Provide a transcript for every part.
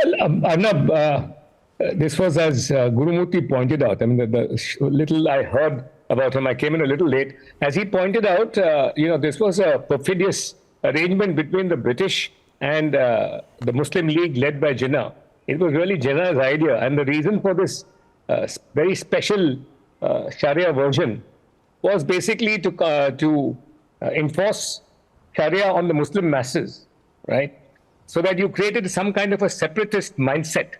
Well, Arnab, this was as Gurumurthy pointed out. I mean, the little I heard about him, I came in a little late. As he pointed out, this was a perfidious arrangement between the British and the Muslim League led by Jinnah. It was really Jinnah's idea. And the reason for this very special Sharia version was basically to enforce Sharia on the Muslim masses, right? So that you created some kind of a separatist mindset.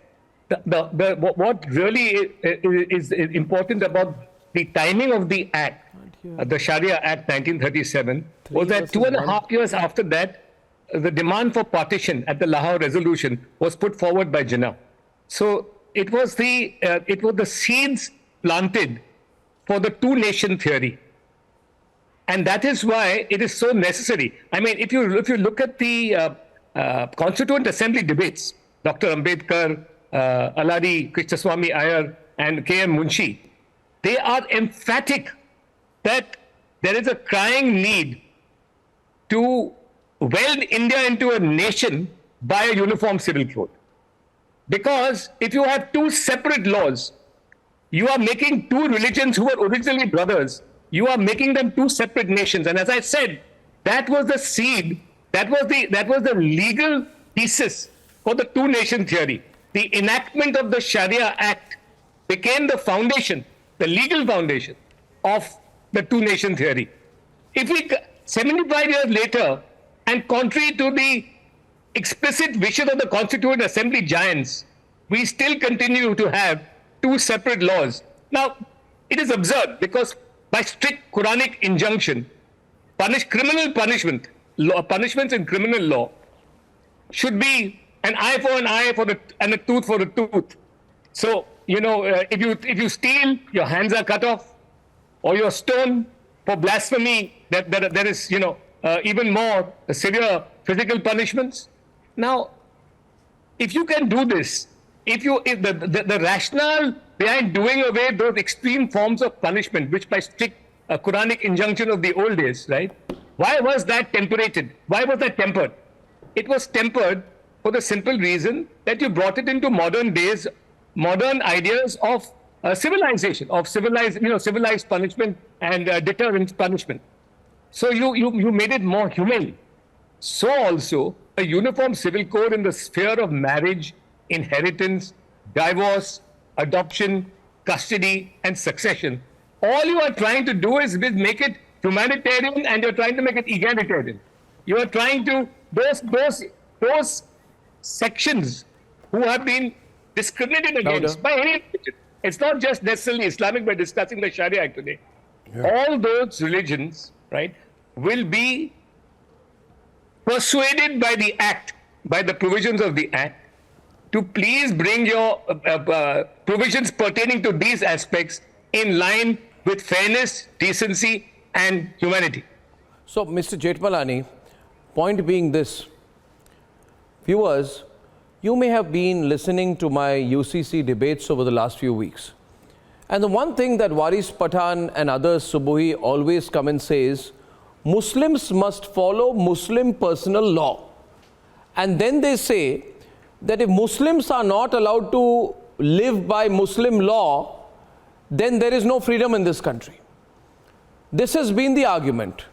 What really is important about the timing of the act, the Sharia Act 1937, was that 2.5 years after that, the demand for partition at the Lahore resolution was put forward by Jinnah. So it was the seeds planted for the two-nation theory. And that is why it is so necessary. I mean, if you look at the Constituent Assembly debates, Dr. Ambedkar, Alari Krishnaswamy Iyer, and K.M. Munshi, they are emphatic that there is a crying need to weld India into a nation by a uniform civil code. Because if you have two separate laws, you are making two religions who were originally brothers, you are making them two separate nations. And as I said, that was the seed, that was the legal thesis for the two-nation theory. The enactment of the Sharia Act became the foundation, the legal foundation of the two-nation theory. If we, 75 years later, and contrary to the explicit wishes of the Constituent Assembly giants, we still continue to have two separate laws. Now, it is absurd because by strict Quranic injunction, punishments in criminal law should be an eye for an eye and a tooth for a tooth. So, if you steal, your hands are cut off, or you're stoned. For blasphemy, there is, even more severe physical punishments. Now, if you can do this, if the rationale behind doing away those extreme forms of punishment, which by strict Quranic injunction of the old days, right? Why was that temperated? Why was that tempered? It was tempered for the simple reason that you brought it into modern days, modern ideas of civilization, of civilized punishment and deterrent punishment. So you made it more humane. So also a uniform civil code in the sphere of marriage, inheritance, divorce, adoption, custody, and succession. All you are trying to do is make it humanitarian, and you're trying to make it egalitarian. You are trying to those sections who have been discriminated against by any religion. It's not just necessarily Islamic by discussing the Sharia Act today. Yeah. All those religions, right, will be persuaded by the Act, by the provisions of the Act, to please bring your provisions pertaining to these aspects in line with fairness, decency, and humanity. So, Mr. Jethmalani, point being this, viewers, you may have been listening to my UCC debates over the last few weeks. And the one thing that Waris Pathan and others, Subuhi, always come and say is, Muslims must follow Muslim personal law. And then they say that if Muslims are not allowed to live by Muslim law, then there is no freedom in this country. This has been the argument.